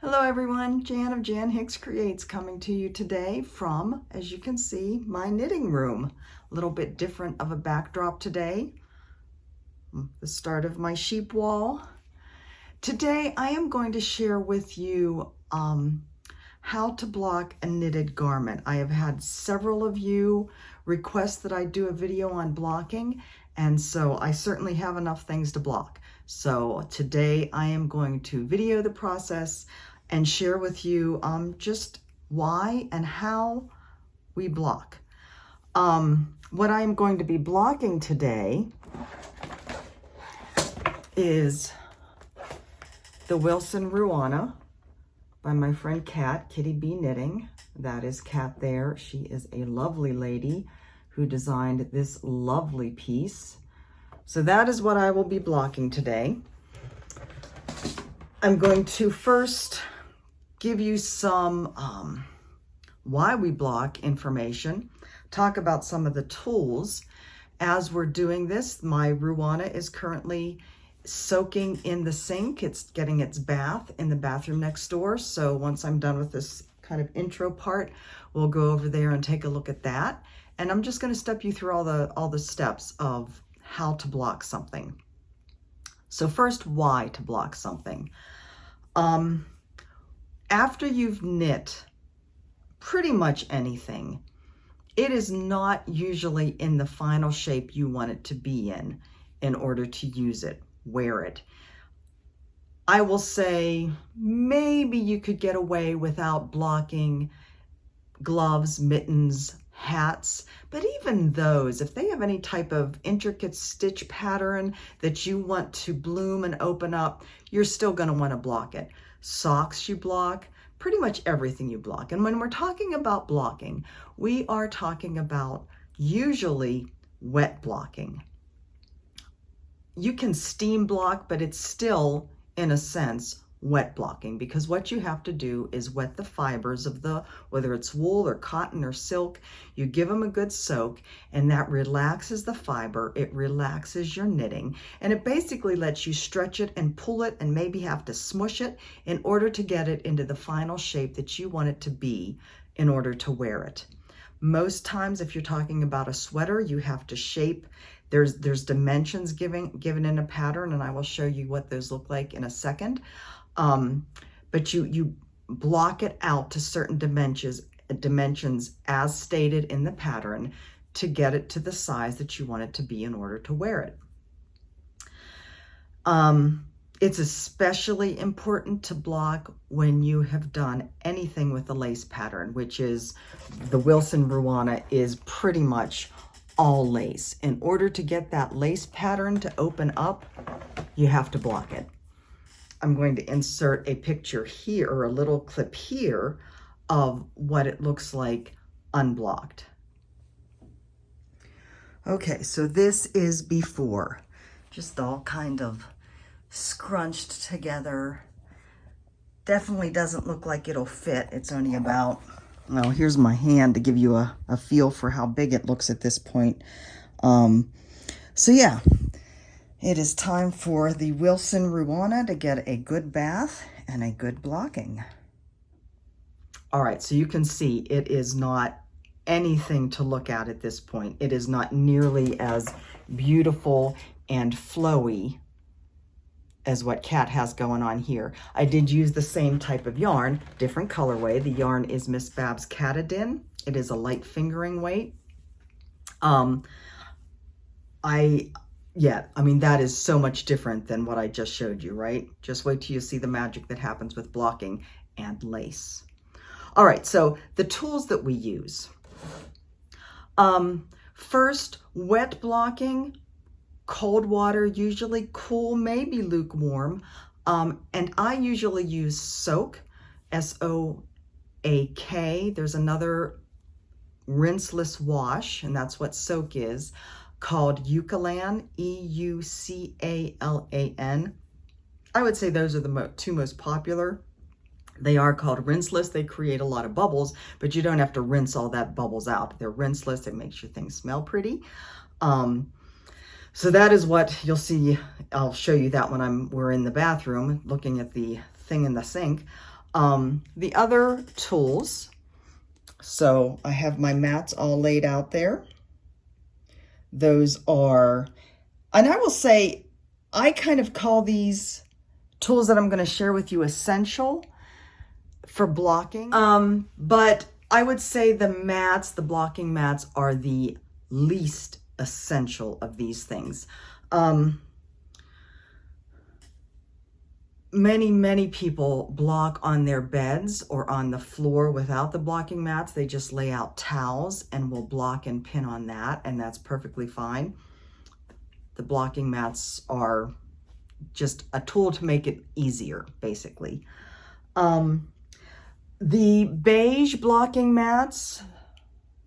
Hello everyone, Jan of Jan Hicks Creates coming to you today from, as you can see, my knitting room. A little bit different of a backdrop today. The start of my sheep wall. Today I am going to share with you how to block a knitted garment. I have had several of you request that I do a video on blocking, and so I certainly have enough things to block. So today I am going to video the process and share with you just why and how we block. What I am going to be blocking today is the Wilson Ruana by my friend Kat, KittyBea Knitting. That is Kat there. She is a lovely lady who designed this lovely piece. So that is what I will be blocking today. I'm going to first give you some why we block information, talk about some of the tools. As we're doing this, my Ruana is currently soaking in the sink. It's getting its bath in the bathroom next door. So once I'm done with this kind of intro part, we'll go over there and take a look at that. And I'm just going to step you through all the steps of how to block something. So first, why to block something. After you've knit pretty much anything, it is not usually in the final shape you want it to be in order to use it, wear it. I will say maybe you could get away without blocking gloves, mittens, hats, but even those, if they have any type of intricate stitch pattern that you want to bloom and open up, you're still going to want to block it. Socks you block, pretty much everything you block. And when we're talking about blocking, we are talking about usually wet blocking. You can steam block, but it's still, in a sense, wet blocking, because what you have to do is wet the fibers of whether it's wool or cotton or silk, you give them a good soak, and that relaxes the fiber, it relaxes your knitting, and it basically lets you stretch it and pull it and maybe have to smush it in order to get it into the final shape that you want it to be in order to wear it. Most times, if you're talking about a sweater, you have to shape. There's dimensions given in a pattern, and I will show you what those look like in a second. But you block it out to certain dimensions as stated in the pattern to get it to the size that you want it to be in order to wear it. It's especially important to block when you have done anything with the lace pattern, which is the Wilson Ruana is pretty much all lace. In order to get that lace pattern to open up, you have to block it. I'm going to insert a picture here, or a little clip here, of what it looks like unblocked. Okay, so this is before. Just all kind of scrunched together. Definitely doesn't look like it'll fit. It's only about, well, here's my hand to give you a feel for how big it looks at this point. So yeah. It is time for the Wilson Ruana to get a good bath and a good blocking. All right, so you can see it is not anything to look at this point. It is not nearly as beautiful and flowy as what Kat has going on here. I did use the same type of yarn, different colorway. The yarn is Miss Babs Katadyn. It is a light fingering weight. Yeah, I mean, that is so much different than what I just showed you, right? Just wait till you see the magic that happens with blocking and lace. All right, so the tools that we use. First, wet blocking, cold water, usually cool, maybe lukewarm. And I usually use soak, S-O-A-K. There's another rinseless wash, and that's what soak is, called Eucalan, E-U-C-A-L-A-N. I would say those are the two most popular. They are called rinseless. They create a lot of bubbles, but you don't have to rinse all that bubbles out. They're rinseless. It makes your things smell pretty. So that is what you'll see. I'll show you that when we're in the bathroom looking at the thing in the sink. The other tools, so I have my mats all laid out there. Those are, and I will say, I kind of call these tools that I'm going to share with you essential for blocking. But I would say the mats, the blocking mats, are the least essential of these things. Many people block on their beds or on the floor without the blocking mats. They just lay out towels and will block and pin on that, and that's perfectly fine. The blocking mats are just a tool to make it easier, basically. The beige blocking mats,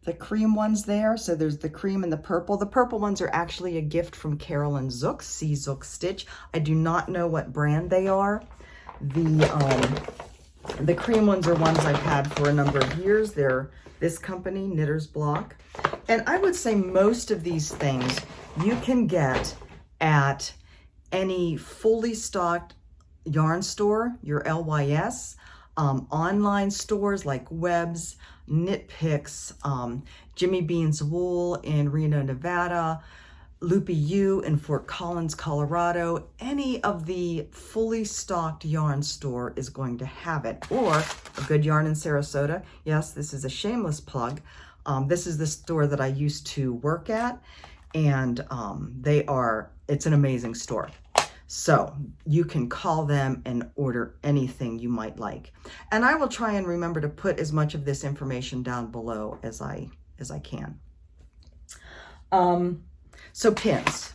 the cream ones there, so there's the cream and the purple. The purple ones are actually a gift from Carolyn Zook, C. Zook Stitch. I do not know what brand they are. The cream ones are ones I've had for a number of years. They're this company, Knitter's Block. And I would say most of these things you can get at any fully stocked yarn store, your LYS, online stores like Webb's, Knit Picks, Jimmy Bean's Wool in Reno, Nevada, Loopy U in Fort Collins, Colorado. Any of the fully stocked yarn store is going to have it, or a Good Yarn in Sarasota. Yes, this is a shameless plug. This is the store that I used to work at, and it's an amazing store. So you can call them and order anything you might like. And I will try and remember to put as much of this information down below as I can. So pins,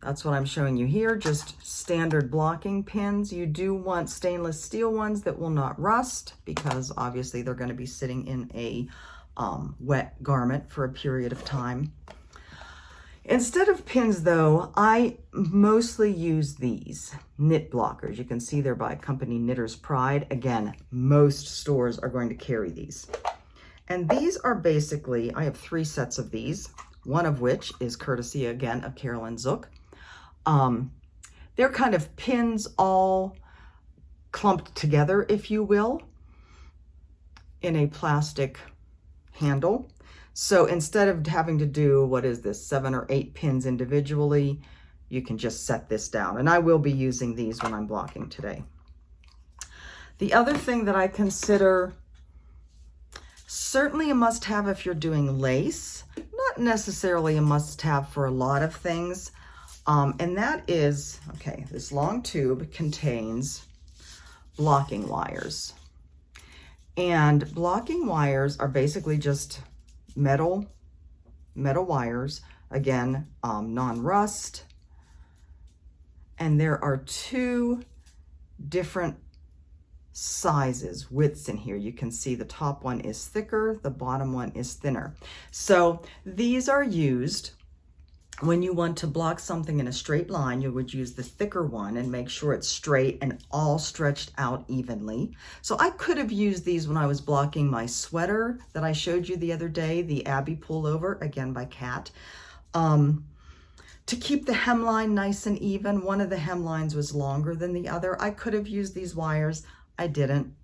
that's what I'm showing you here, just standard blocking pins. You do want stainless steel ones that will not rust, because obviously they're going to be sitting in a wet garment for a period of time. Instead of pins, though, I mostly use these knit blockers. You can see they're by company Knitter's Pride. Again, most stores are going to carry these. And these are basically, I have 3 sets of these, one of which is courtesy, again, of Carolyn Zook. They're kind of pins all clumped together, if you will, in a plastic handle. So instead of having to do, what is this, 7 or 8 pins individually, you can just set this down. And I will be using these when I'm blocking today. The other thing that I consider certainly a must-have if you're doing lace, not necessarily a must-have for a lot of things, and that is, okay, this long tube contains blocking wires. And blocking wires are basically just metal wires, again, non-rust. And there are 2 different sizes, widths in here. You can see the top one is thicker, the bottom one is thinner. So these are used when you want to block something in a straight line. You would use the thicker one and make sure it's straight and all stretched out evenly. So I could have used these when I was blocking my sweater that I showed you the other day, the Abby pullover, again by Kat. To keep the hemline nice and even, one of the hemlines was longer than the other. I could have used these wires. I didn't.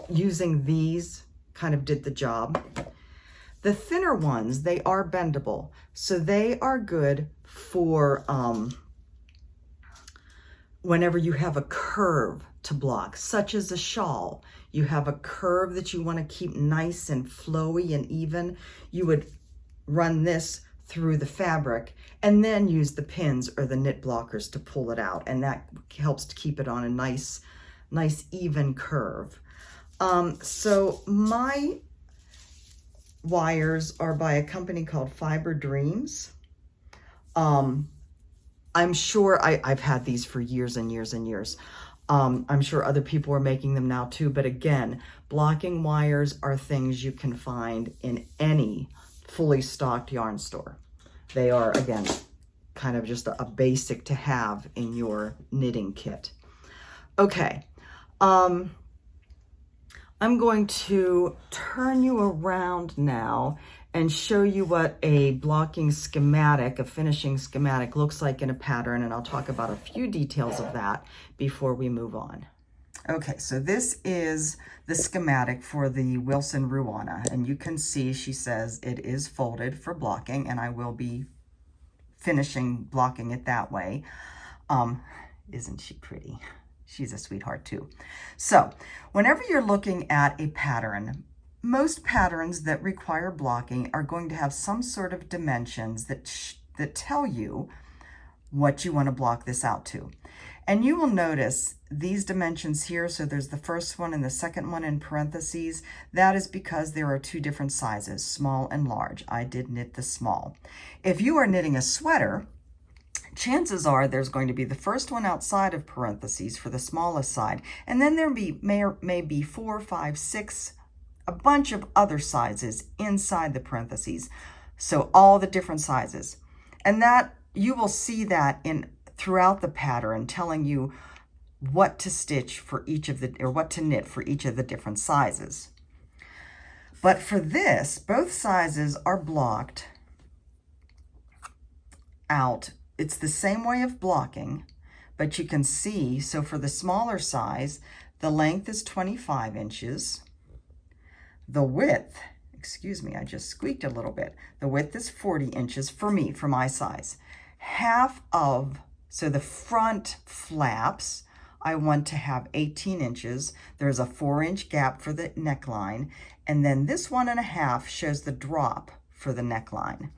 Using these kind of did the job. The thinner ones, they are bendable. So they are good for whenever you have a curve to block, such as a shawl. You have a curve that you want to keep nice and flowy and even. You would run this through the fabric and then use the pins or the knit blockers to pull it out. And that helps to keep it on a nice even curve. So my wires are by a company called Fiber Dreams. I'm sure I've had these for years and years and years. I'm sure other people are making them now too, but again, blocking wires are things you can find in any fully stocked yarn store. They are, again, kind of just a basic to have in your knitting kit. Okay, I'm going to turn you around now and show you what a blocking schematic, a finishing schematic looks like in a pattern, and I'll talk about a few details of that before we move on. Okay, so this is the schematic for the Wilson Ruana, and you can see she says it is folded for blocking, and I will be finishing blocking it that way. Isn't she pretty? She's a sweetheart too. So whenever you're looking at a pattern, most patterns that require blocking are going to have some sort of dimensions that tell you what you want to block this out to. And you will notice these dimensions here. So there's the first one and the second one in parentheses. That is because there are two different sizes, small and large. I did knit the small. If you are knitting a sweater, chances are there's going to be the first one outside of parentheses for the smallest side. And then there may be 4, 5, 6, a bunch of other sizes inside the parentheses. So all the different sizes. And that you will see that throughout the pattern, telling you what to stitch for each of the, or what to knit for each of the different sizes. But for this, both sizes are blocked out. It's the same way of blocking, but you can see, so for the smaller size, the length is 25 inches. The width, excuse me, I just squeaked a little bit. The width is 40 inches for me, for my size. So the front flaps, I want to have 18 inches. There's a 4-inch gap for the neckline. And then this 1.5 shows the drop for the neckline.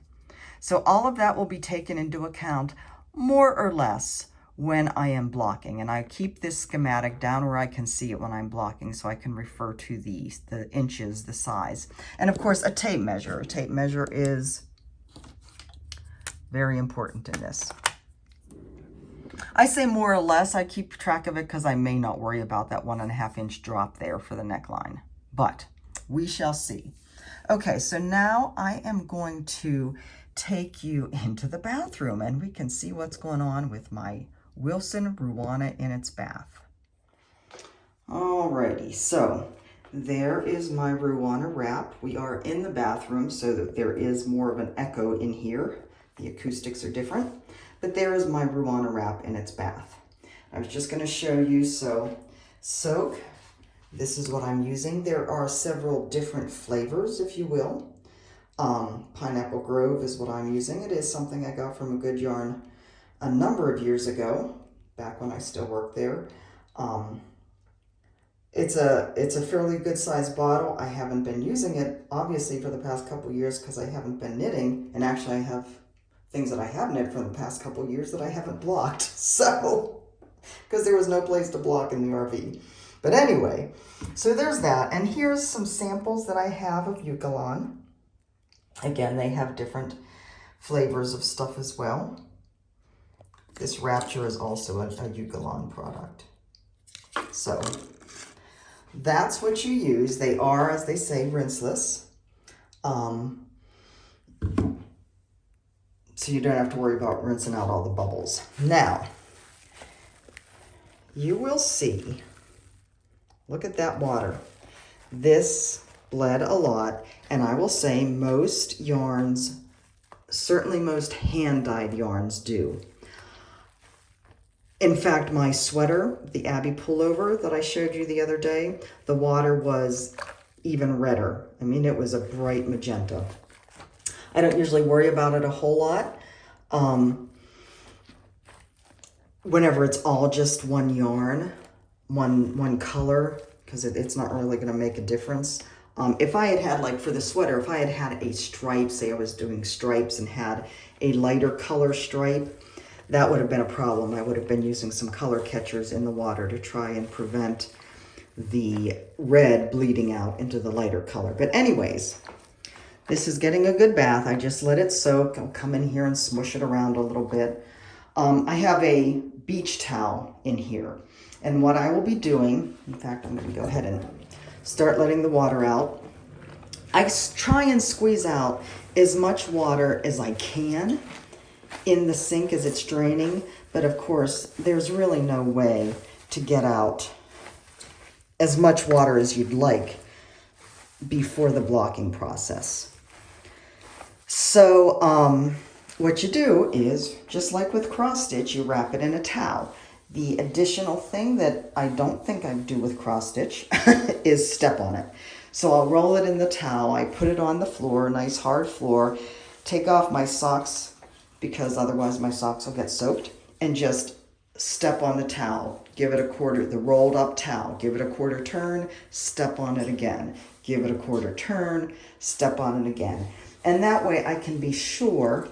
So all of that will be taken into account more or less when I am blocking. And I keep this schematic down where I can see it when I'm blocking, so I can refer to the inches, the size. And of course, a tape measure. A tape measure is very important in this. I say more or less, I keep track of it because I may not worry about that 1.5-inch drop there for the neckline, but we shall see. Okay, so now I am going to take you into the bathroom and we can see what's going on with my Wilson Ruana in its bath. Alrighty, so there is my Ruana wrap. We are in the bathroom, so that there is more of an echo in here. The acoustics are different, but there is my Ruana wrap in its bath. I was just going to show you, so soak. This is what I'm using. There are several different flavors, if you will. Pineapple Grove is what I'm using. It is something I got from a Good Yarn a number of years ago, back when I still worked there. It's a fairly good sized bottle. I haven't been using it, obviously, for the past couple years because I haven't been knitting. And actually, I have things that I have knit for the past couple years that I haven't blocked. So, because there was no place to block in the RV. But anyway, so there's that. And here's some samples that I have of Eucalan. Again, they have different flavors of stuff as well. This Rapture is also a Eucalan product. So that's what you use. They are, as they say, rinseless. So you don't have to worry about rinsing out all the bubbles. Now, you will see, look at that water. This bled a lot, and I will say most yarns, certainly most hand-dyed yarns do. In fact, my sweater, the Abbey pullover that I showed you the other day, the water was even redder. I mean, it was a bright magenta. I don't usually worry about it a whole lot. Whenever it's all just one yarn, one color, because it's not really going to make a difference. If I had like for the sweater, if I had a stripe, say I was doing stripes and had a lighter color stripe, that would have been a problem. I would have been using some color catchers in the water to try and prevent the red bleeding out into the lighter color. But anyways, this is getting a good bath. I just let it soak. I'll come in here and smush it around a little bit. I have a beach towel in here. And what I will be doing, in fact, I'm going to go ahead and start letting the water out. I try and squeeze out as much water as I can in the sink as it's draining. But of course, there's really no way to get out as much water as you'd like before the blocking process. So what you do is, just like with cross stitch, you wrap it in a towel. The additional thing that I don't think I do with cross stitch is step on it. So I'll roll it in the towel, I put it on the floor, nice hard floor, take off my socks because otherwise my socks will get soaked, and just step on the towel, give it a quarter, the rolled up towel, give it a quarter turn, step on it again, give it a quarter turn, step on it again. And that way I can be sure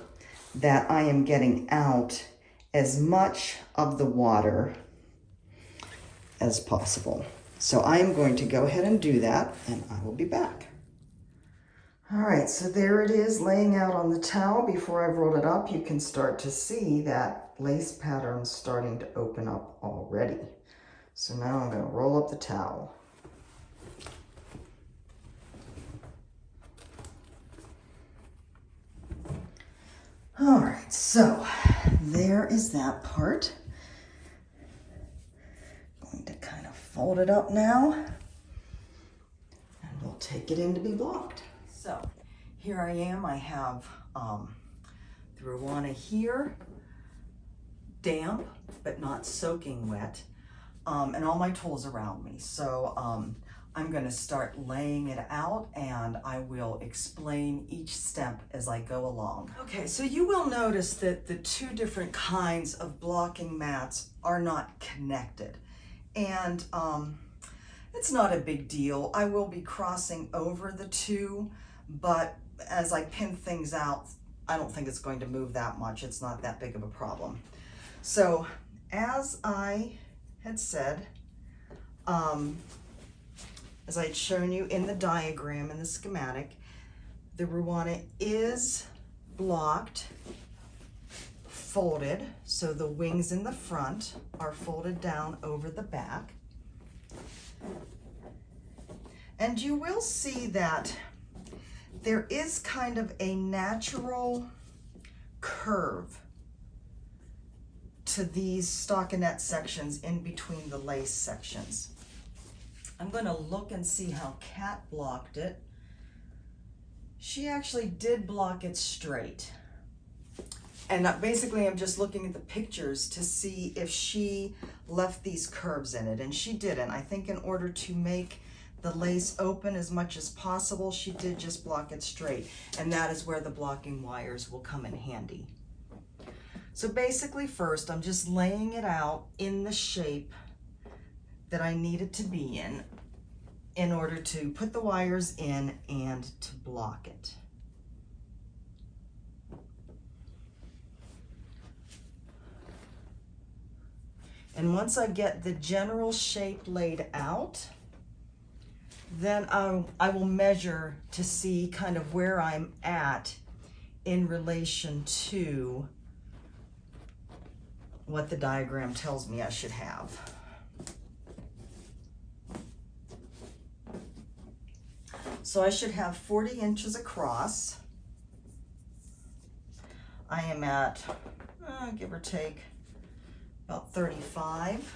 that I am getting out as much of the water as possible. So I am going to go ahead and do that, and I will be back. All right, so there it is laying out on the towel. Before I've rolled it up, you can start to see that lace pattern starting to open up already. So now I'm going to roll up the towel. All right, so there is that part. Going to kind of fold it up now, and we'll take it in to be blocked. So here I am. I have the Ruana here, damp but not soaking wet, and all my tools around me. So I'm going to start laying it out, and I will explain each step as I go along. Okay, so you will notice that the two different kinds of blocking mats are not connected, and it's not a big deal. I will be crossing over the two, but as I pin things out, I don't think it's going to move that much. It's not that big of a problem. So as I had said, as I had shown you in the diagram in the schematic, the Ruana is blocked, folded, so the wings in the front are folded down over the back. And you will see that there is kind of a natural curve to these stockinette sections in between the lace sections. I'm going to look and see how Kat blocked it. She actually did block it straight. And basically I'm just looking at the pictures to see if she left these curves in it, and she didn't. I think in order to make the lace open as much as possible, she did just block it straight, and that is where the blocking wires will come in handy. So basically first I'm just laying it out in the shape that I need it to be in order to put the wires in and to block it. And once I get the general shape laid out, then I will measure to see kind of where I'm at in relation to what the diagram tells me I should have. So I should have 40 inches across. I am at, give or take, about 35.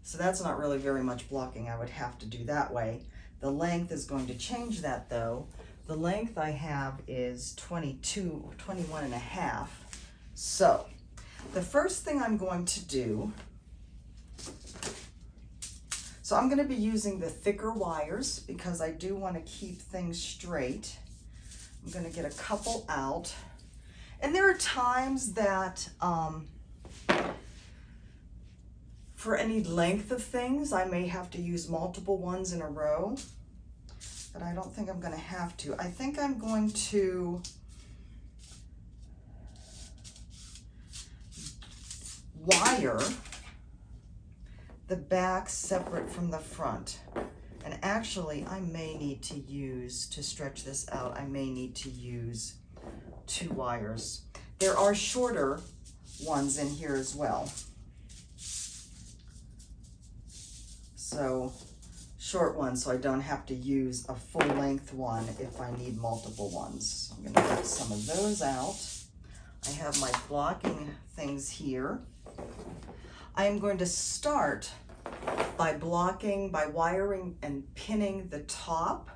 So that's not really very much blocking. I would have to do that way. The length is going to change that though. The length I have is 21 and a half. So the first thing I'm going to do, so I'm going to be using the thicker wires because I do want to keep things straight. I'm going to get a couple out. And there are times that for any length of things, I may have to use multiple ones in a row, but I don't think I'm going to have to. I think I'm going to wire the back separate from the front. And actually, I may need to use, to stretch this out, I may need to use 2 wires. There are shorter ones in here as well. So short ones, so I don't have to use a full length one if I need multiple ones. So I'm going to get some of those out. I have my blocking things here. I am going to start by blocking, by wiring and pinning the top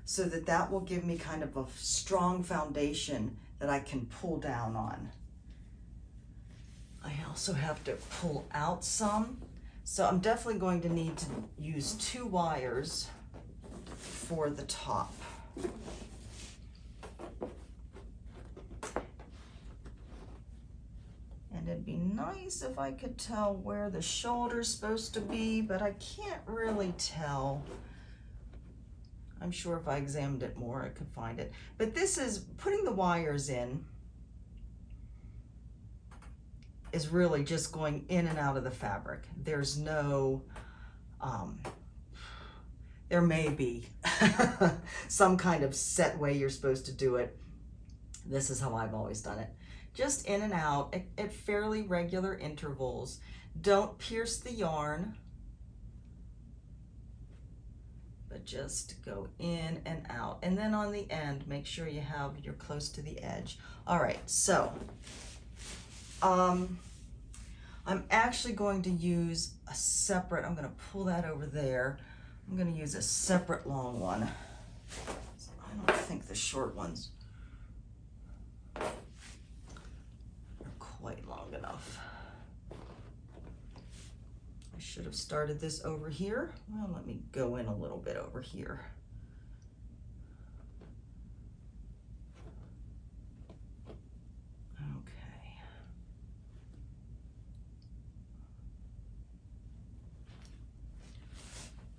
so that that will give me kind of a strong foundation that I can pull down on. also have to pull out some. So I'm definitely going to need to use 2 wires for the top. And it'd be nice if I could tell where the shoulder's supposed to be, but I can't really tell. I'm sure if I examined it more, I could find it. But this is, putting the wires in is really just going in and out of the fabric. There's no, there may be some kind of set way you're supposed to do it. This is how I've always done it. Just in and out at fairly regular intervals. Don't pierce the yarn, but just go in and out. And then on the end, make sure you're close to the edge. All right, so I'm actually going to use a separate, I'm going to pull that over there. I'm going to use a separate long one. I don't think the short ones are quite long enough. I should have started this over here. Well, let me go in a little bit over here. Okay.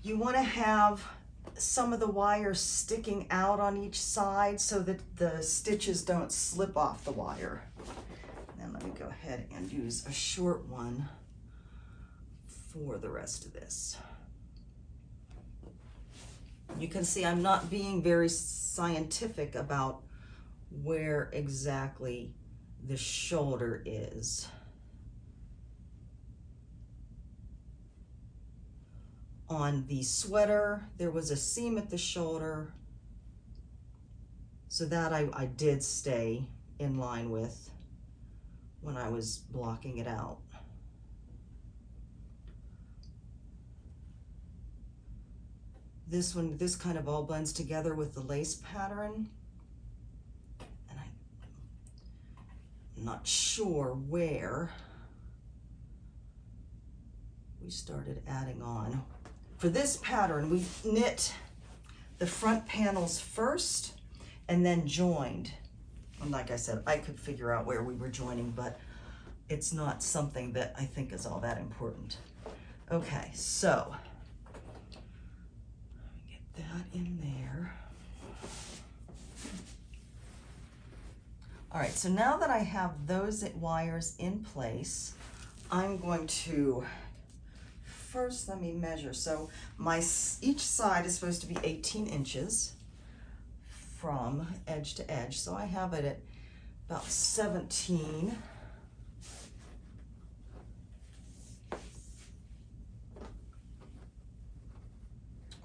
You want to have some of the wires sticking out on each side so that the stitches don't slip off the wire. And then let me go ahead and use a short one for the rest of this. You can see I'm not being very scientific about where exactly the shoulder is. On the sweater, there was a seam at the shoulder, so that I did stay in line with when I was blocking it out. This one, this kind of all blends together with the lace pattern, and I'm not sure where we started adding on. For this pattern, we knit the front panels first and then joined. And like I said, I could figure out where we were joining, but it's not something that I think is all that important. Okay, so get that in there. All right, so now that I have those wires in place, I'm going to first, let me measure. So each side is supposed to be 18 inches from edge to edge. So I have it at about 17.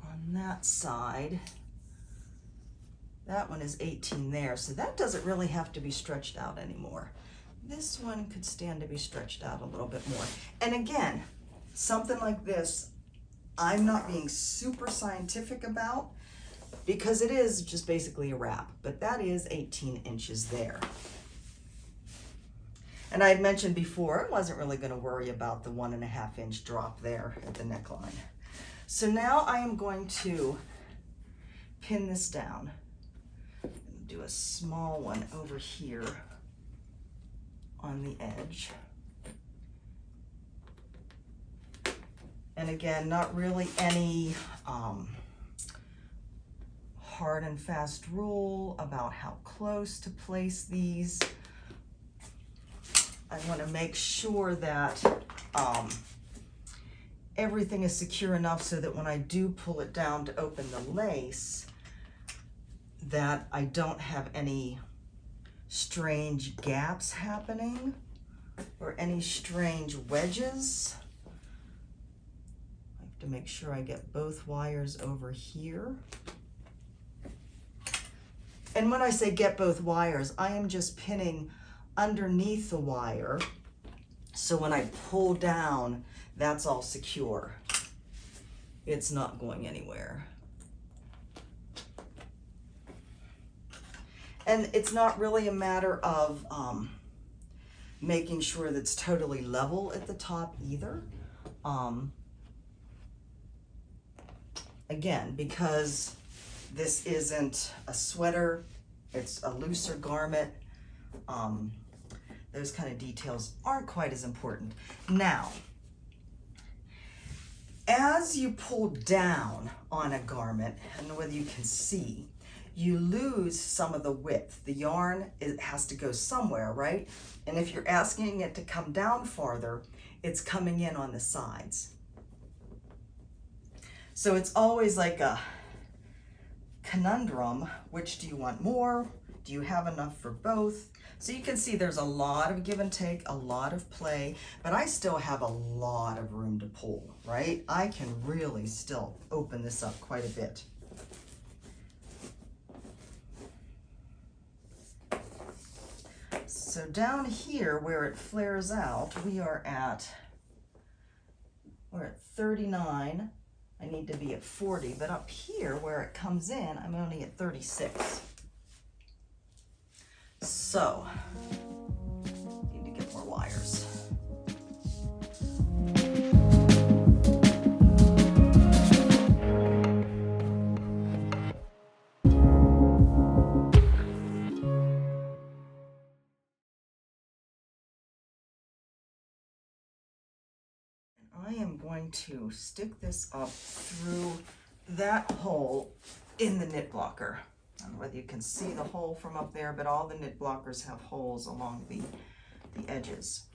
On that side, that one is 18 there. So that doesn't really have to be stretched out anymore. This one could stand to be stretched out a little bit more. And again, something like this, I'm not being super scientific about because it is just basically a wrap, but that is 18 inches there. And I had mentioned before, I wasn't really going to worry about the 1.5 inch drop there at the neckline. So now I am going to pin this down and do a small one over here on the edge. And again, not really any hard and fast rule about how close to place these. I want to make sure that everything is secure enough so that when I do pull it down to open the lace, that I don't have any strange gaps happening or any strange wedges. To make sure I get both wires over here. And when I say get both wires, I am just pinning underneath the wire, so when I pull down, that's all secure. It's not going anywhere. And it's not really a matter of making sure that's totally level at the top either. Again, because this isn't a sweater, it's a looser garment, those kind of details aren't quite as important. Now, as you pull down on a garment, I don't know whether you can see, you lose some of the width. The yarn, it has to go somewhere, right? And if you're asking it to come down farther, it's coming in on the sides. So it's always like a conundrum. Which do you want more? Do you have enough for both? So you can see there's a lot of give and take, a lot of play, but I still have a lot of room to pull, right? I can really still open this up quite a bit. So down here where it flares out, we're at 39. I need to be at 40, but up here where it comes in, I'm only at 36. So, need to get more wires. I am going to stick this up through that hole in the knit blocker. I don't know whether you can see the hole from up there, but all the knit blockers have holes along the edges.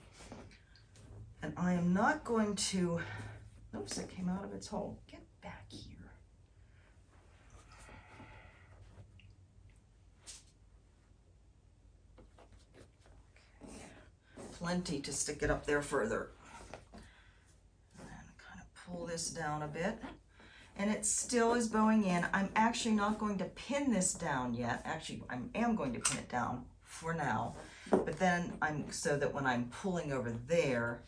And I am not going to, oops, it came out of its hole. Get back here. Okay. Plenty to stick it up there further. Pull this down a bit, and it still is bowing in. I'm actually not going to pin this down yet. Actually, I am going to pin it down for now, but then so that when I'm pulling over there,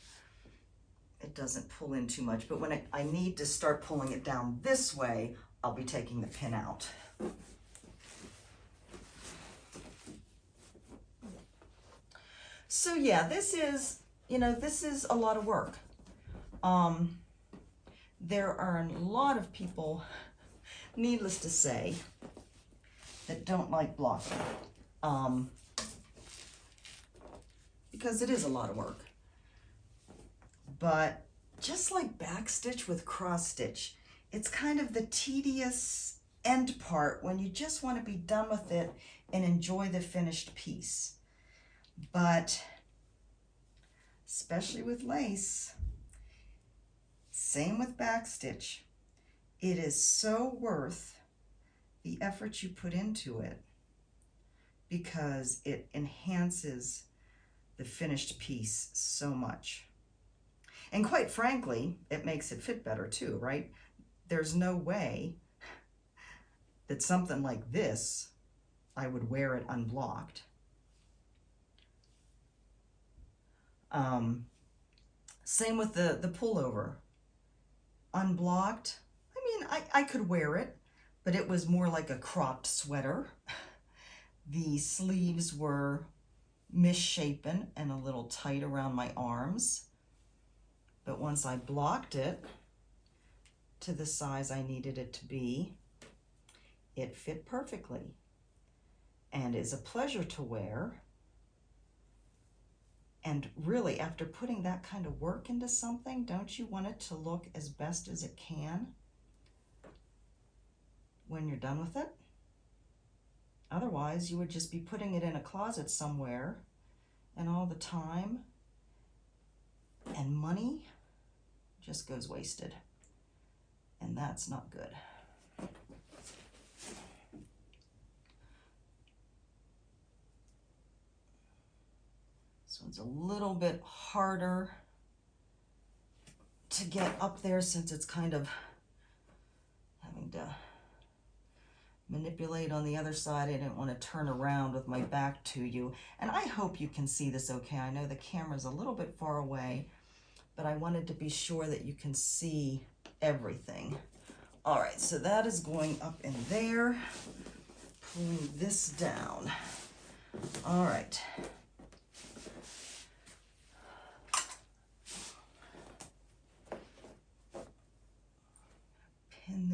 it doesn't pull in too much. But when I need to start pulling it down this way, I'll be taking the pin out. So yeah, this is a lot of work. There are a lot of people, needless to say, that don't like blocking, because it is a lot of work. But just like backstitch with cross stitch, it's kind of the tedious end part when you just want to be done with it and enjoy the finished piece. But especially with lace, same with backstitch, it is so worth the effort you put into it because it enhances the finished piece so much. And quite frankly, it makes it fit better too, right? There's no way that something like this, I would wear it unblocked. Same with the pullover. Unblocked, I mean, I could wear it, but it was more like a cropped sweater. The sleeves were misshapen and a little tight around my arms. But once I blocked it to the size I needed it to be, it fit perfectly and is a pleasure to wear. And really, after putting that kind of work into something, don't you want it to look as best as it can when you're done with it? Otherwise, you would just be putting it in a closet somewhere, and all the time and money just goes wasted. And that's not good. This one's a little bit harder to get up there since it's kind of having to manipulate on the other side. I didn't want to turn around with my back to you. And I hope you can see this okay. I know the camera's a little bit far away, but I wanted to be sure that you can see everything. All right, so that is going up in there, pulling this down. All right.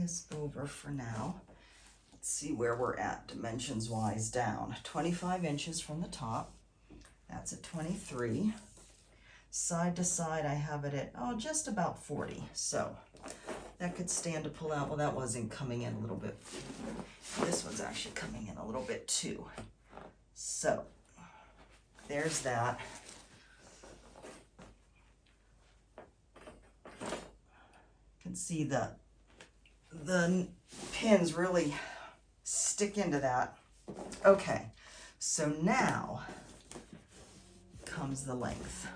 this over for now. Let's see where we're at dimensions wise down. 25 inches from the top. That's at 23. Side to side, I have it at, oh, just about 40. So that could stand to pull out. Well, that wasn't coming in a little bit. This one's actually coming in a little bit too. So there's that. You can see the pins really stick into that. Okay, so now comes the length.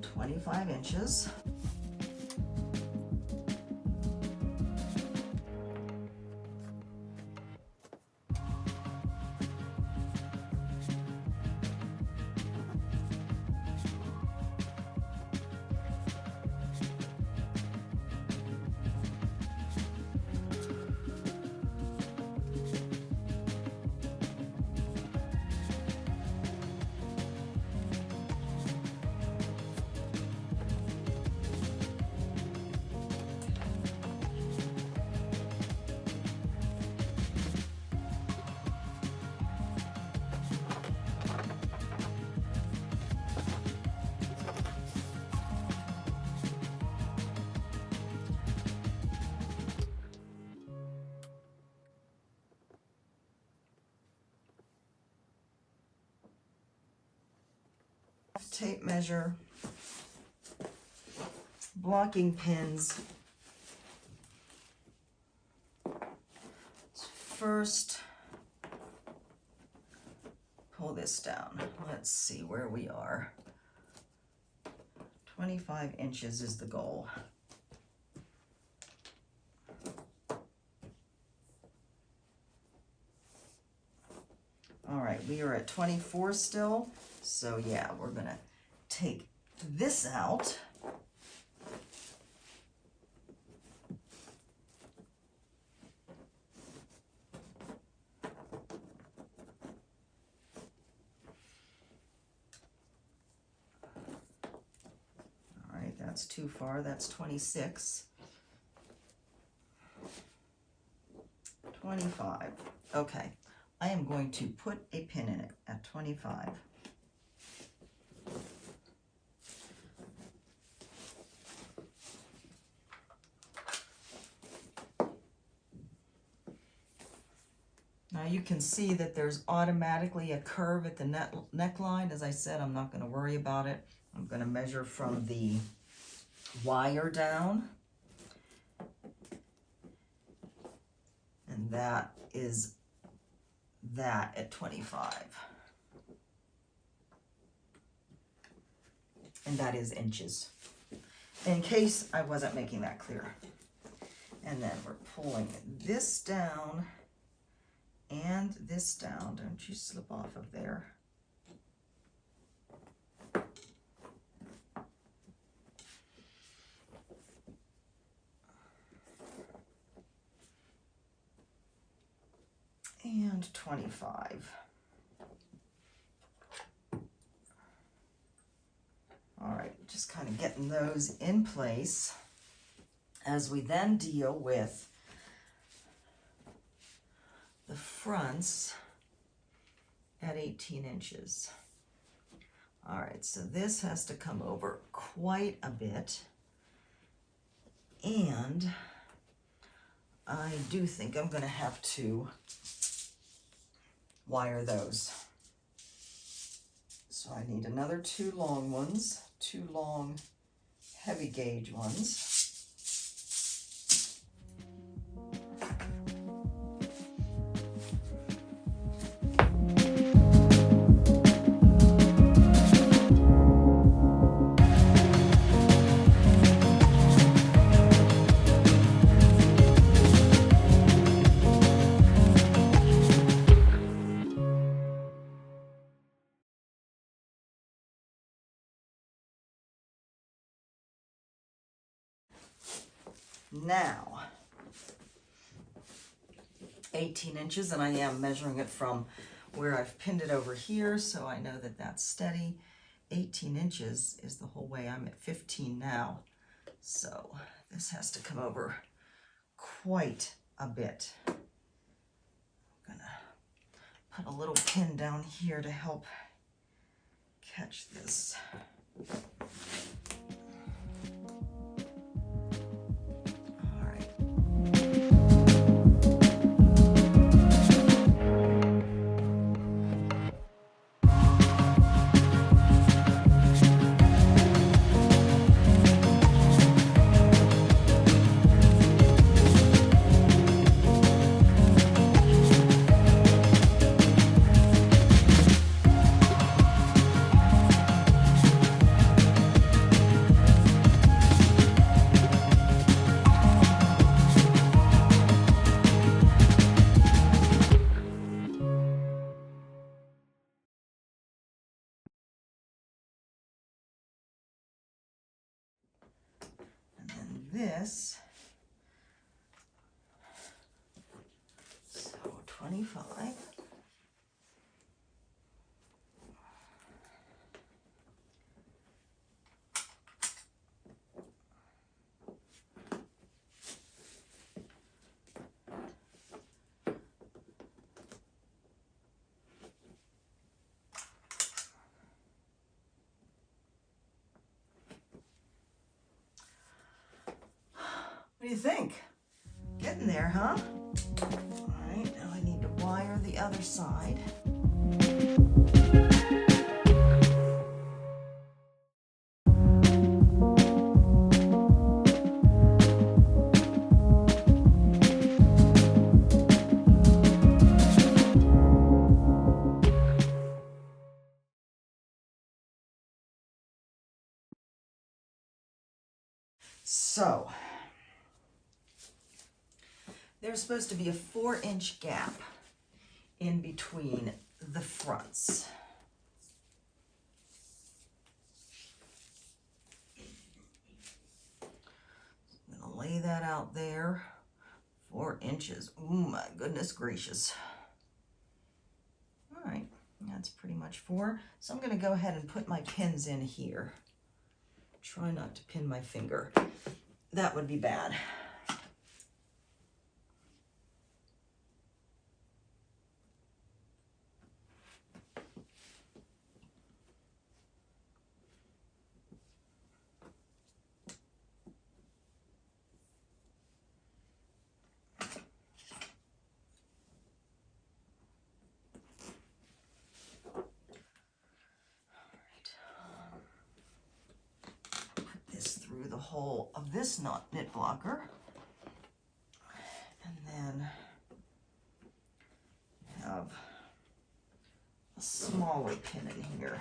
25 inches. Tape measure, blocking pins. First, pull this down. Let's see where we are. 25 inches is the goal. All right, we are at 24 still. So yeah, we're gonna take this out. All right, that's too far. That's 26. 25. Okay, I am going to put a pin in it at 25. Now you can see that there's automatically a curve at the neckline. As I said, I'm not going to worry about it. I'm going to measure from the wire down. And that is that at 25. And that is inches, in case I wasn't making that clear. And then we're pulling this down and this down. Don't you slip off of there. And 25. All right, just kind of getting those in place as we then deal with the fronts at 18 inches. All right, so this has to come over quite a bit. And I do think I'm going to have to wire those. So I need another 2 long ones, 2 long heavy gauge ones. Now, 18 inches, and I am measuring it from where I've pinned it over here, so I know that that's steady. 18 inches is the whole way. I'm at 15 now. So this has to come over quite a bit. I'm gonna put a little pin down here to help catch this. All right. This, so 25. What do you think? Getting there, huh? All right, now I need to wire the other side. So, there's supposed to be a 4-inch gap in between the fronts. I'm gonna lay that out there. 4 inches. Oh my goodness gracious. All right, that's pretty much 4. So I'm gonna go ahead and put my pins in here. Try not to pin my finger. That would be bad. The hole of this knit blocker, and then have a smaller pin in here.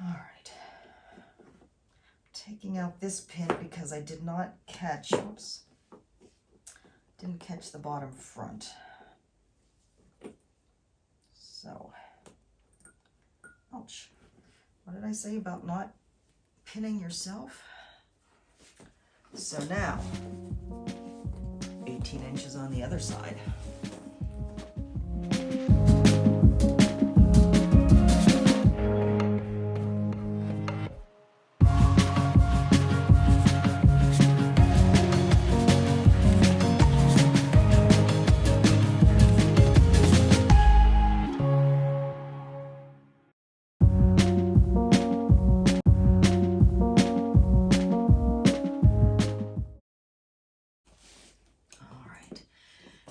All right, taking out this pin because I did not catch, oops, didn't catch the bottom front. So, ouch. What did I say about not pinning yourself? So now, 18 inches on the other side.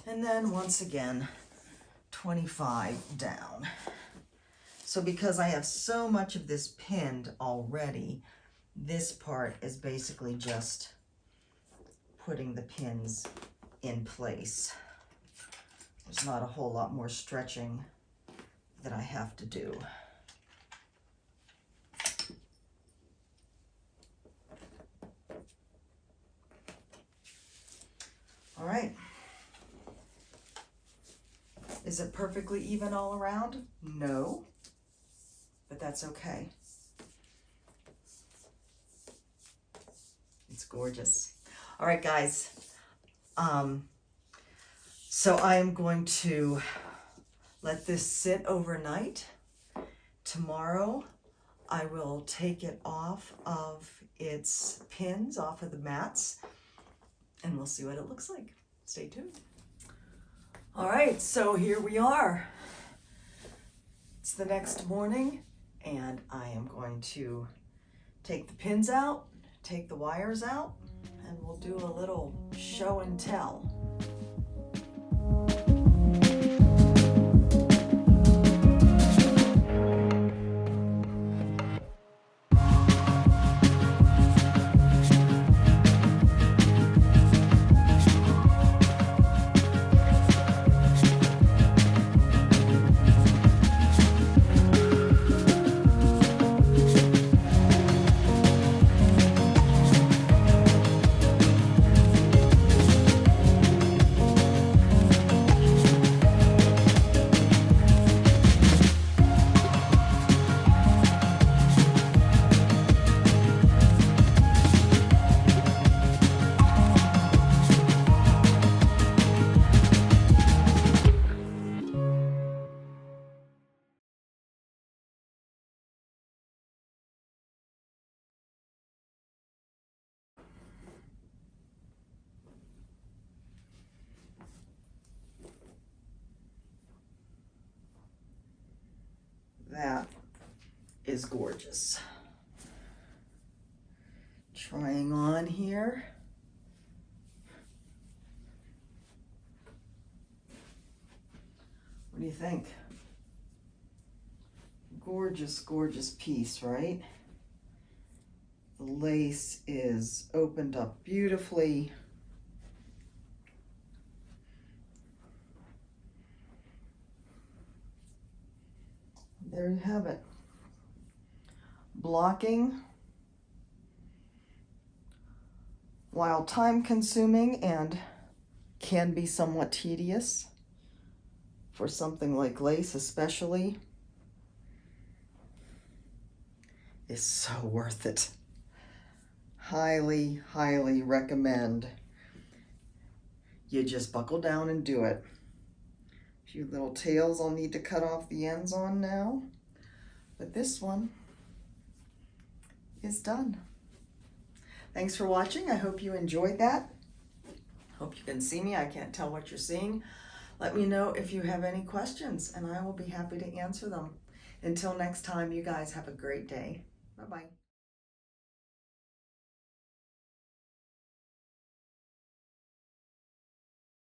And then once again, 25 down. So because I have so much of this pinned already, this part is basically just putting the pins in place. There's not a whole lot more stretching that I have to do. All right. Is it perfectly even all around? No, but that's okay. It's gorgeous. All right, guys. So I am going to let this sit overnight. Tomorrow, I will take it off of its pins, off of the mats, and we'll see what it looks like. Stay tuned. All right, so here we are. It's the next morning, and I am going to take the pins out, take the wires out, and we'll do a little show and tell. That is gorgeous. Trying on here. What do you think? Gorgeous, gorgeous piece, right? The lace is opened up beautifully. There you have it. Blocking, while time consuming and can be somewhat tedious for something like lace especially, is so worth it. Highly, highly recommend you just buckle down and do it. A few little tails I'll need to cut off the ends on now, but this one is done. Thanks for watching. I hope you enjoyed that. Hope you can see me. I can't tell what you're seeing. Let me know if you have any questions, and I will be happy to answer them. Until next time, you guys have a great day. Bye-bye.